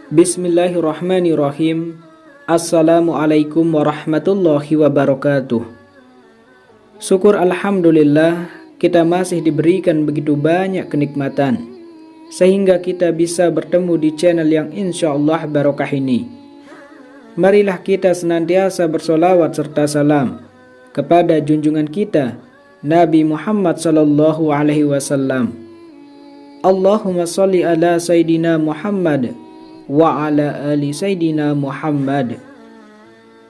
Bismillahirrahmanirrahim. Assalamualaikum warahmatullahi wabarakatuh. Syukur alhamdulillah kita masih diberikan begitu banyak kenikmatan sehingga kita bisa bertemu di channel yang insyaallah barokah ini. Marilah kita senantiasa bersolawat serta salam kepada junjungan kita Nabi Muhammad sallallahu alaihi wasallam. Allahumma sholli ala Sayyidina Muhammad wa ala ali Sayyidina Muhammad.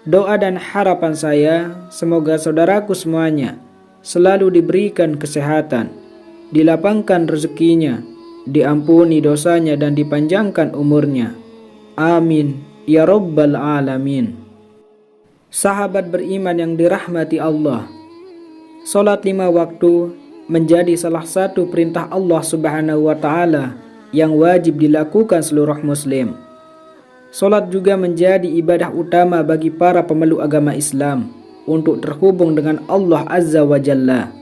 Doa dan harapan saya semoga saudaraku semuanya selalu diberikan kesehatan, dilapangkan rezekinya, diampuni dosanya dan dipanjangkan umurnya. Amin ya rabbal alamin. Sahabat beriman yang dirahmati Allah, salat 5 waktu menjadi salah satu perintah Allah Subhanahu wa taala yang wajib dilakukan seluruh muslim. Salat juga menjadi ibadah utama bagi para pemeluk agama Islam untuk terhubung dengan Allah Azza wa Jalla.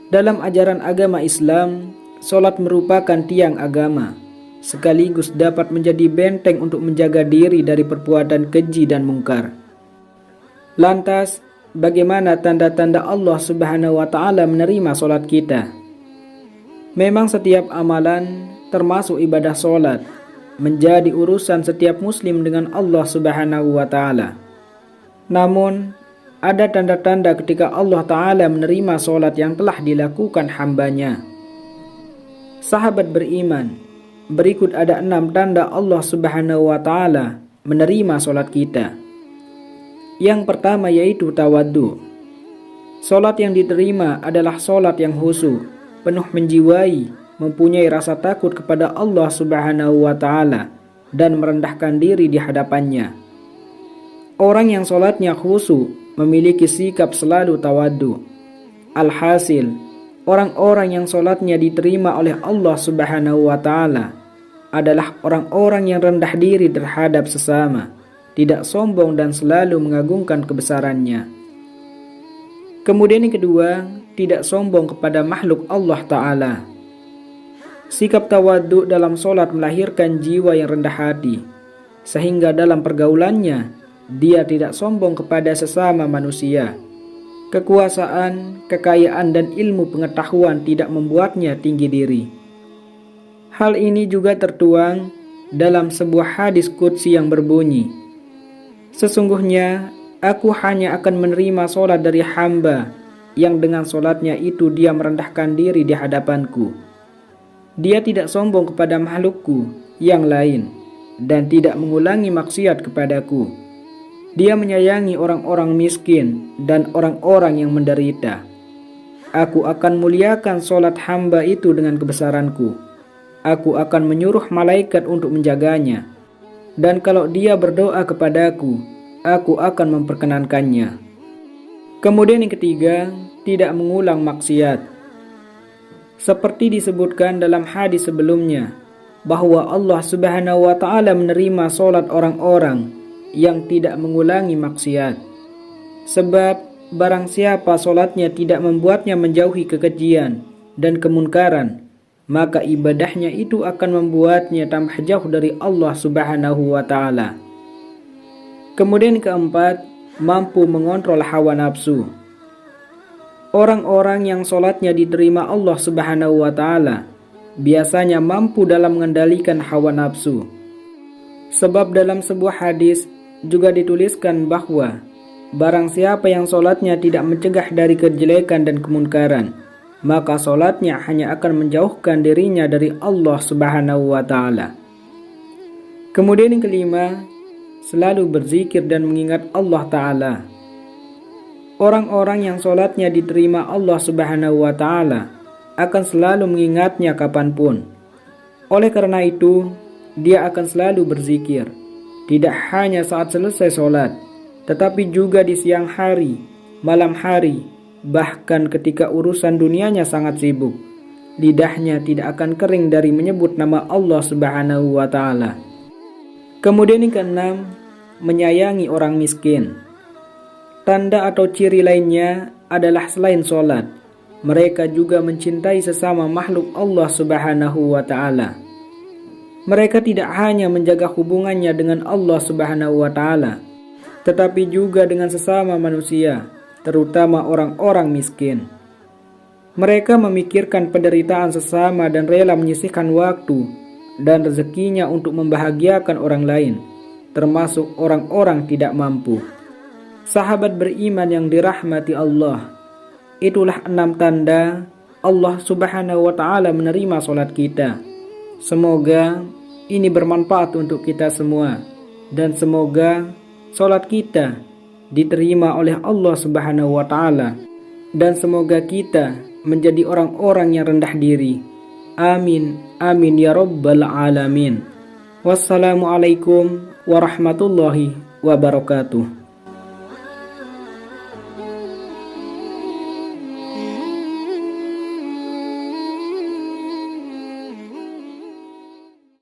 Dalam ajaran agama Islam, salat merupakan tiang agama, sekaligus dapat menjadi benteng untuk menjaga diri dari perbuatan keji dan mungkar. Lantas, bagaimana tanda-tanda Allah Subhanahu wa taala menerima salat kita? Memang setiap amalan termasuk ibadah solat menjadi urusan setiap muslim dengan Allah Subhanahu wa taala. Namun ada tanda-tanda ketika Allah taala menerima solat yang telah dilakukan hambanya. Sahabat beriman, berikut ada 6 tanda Allah Subhanahu wa taala menerima solat kita. Yang pertama yaitu tawaddu. Solat yang diterima adalah solat yang khusyuk, penuh menjiwai, mempunyai rasa takut kepada Allah Subhanahu wa taala dan merendahkan diri di hadapannya. Orang yang salatnya khusyuk memiliki sikap selalu tawadhu. Alhasil, orang-orang yang salatnya diterima oleh Allah Subhanahu wa taala adalah orang-orang yang rendah diri terhadap sesama, tidak sombong dan selalu mengagungkan kebesarannya. Kemudian yang kedua, tidak sombong kepada makhluk Allah taala. Sikap tawadhu dalam solat melahirkan jiwa yang rendah hati, sehingga dalam pergaulannya dia tidak sombong kepada sesama manusia. Kekuasaan, kekayaan dan ilmu pengetahuan tidak membuatnya tinggi diri. Hal ini juga tertuang dalam sebuah hadis qudsi yang berbunyi, sesungguhnya aku hanya akan menerima solat dari hamba yang dengan solatnya itu dia merendahkan diri di hadapanku. Dia tidak sombong kepada makhlukku yang lain dan tidak mengulangi maksiat kepadaku. Dia menyayangi orang-orang miskin dan orang-orang yang menderita. Aku akan muliakan solat hamba itu dengan kebesaranku. Aku akan menyuruh malaikat untuk menjaganya. Dan kalau dia berdoa kepadaku, aku akan memperkenankannya. Kemudian yang ketiga, tidak mengulang maksiat. Seperti disebutkan dalam hadis sebelumnya, bahwa Allah Subhanahu wa taala menerima solat orang-orang yang tidak mengulangi maksiat. Sebab barang siapa solatnya tidak membuatnya menjauhi kekejian dan kemunkaran, maka ibadahnya itu akan membuatnya tambah jauh dari Allah Subhanahu wa taala. Kemudian keempat, mampu mengontrol hawa nafsu. Orang-orang yang solatnya diterima Allah Subhanahu wa taala biasanya mampu dalam mengendalikan hawa nafsu. Sebab dalam sebuah hadis juga dituliskan bahwa barang siapa yang solatnya tidak mencegah dari kejelekan dan kemunkaran, maka solatnya hanya akan menjauhkan dirinya dari Allah Subhanahu wa taala. Kemudian yang kelima, selalu berzikir dan mengingat Allah taala. Orang-orang yang solatnya diterima Allah Subhanahu wa ta'ala akan selalu mengingatnya kapanpun. Oleh karena itu, dia akan selalu berzikir, tidak hanya saat selesai solat, tetapi juga di siang hari, malam hari, bahkan ketika urusan dunianya sangat sibuk. Lidahnya tidak akan kering dari menyebut nama Allah Subhanahu wa ta'ala. Kemudian yang keenam, menyayangi orang miskin. Tanda atau ciri lainnya adalah selain sholat, mereka juga mencintai sesama makhluk Allah Subhanahu wa ta'ala. Mereka tidak hanya menjaga hubungannya dengan Allah Subhanahu wa Ta'ala, tetapi juga dengan sesama manusia, terutama orang-orang miskin. Mereka memikirkan penderitaan sesama dan rela menyisihkan waktu dan rezekinya untuk membahagiakan orang lain, termasuk orang-orang tidak mampu. Sahabat beriman yang dirahmati Allah, itulah 6 tanda Allah Subhanahu wa Ta'ala menerima salat kita. Semoga ini bermanfaat untuk kita semua, dan semoga salat kita diterima oleh Allah Subhanahu wa Ta'ala, dan semoga kita menjadi orang-orang yang rendah diri. Amin, amin ya rabbal alamin. Wassalamualaikum warahmatullahi wabarakatuh.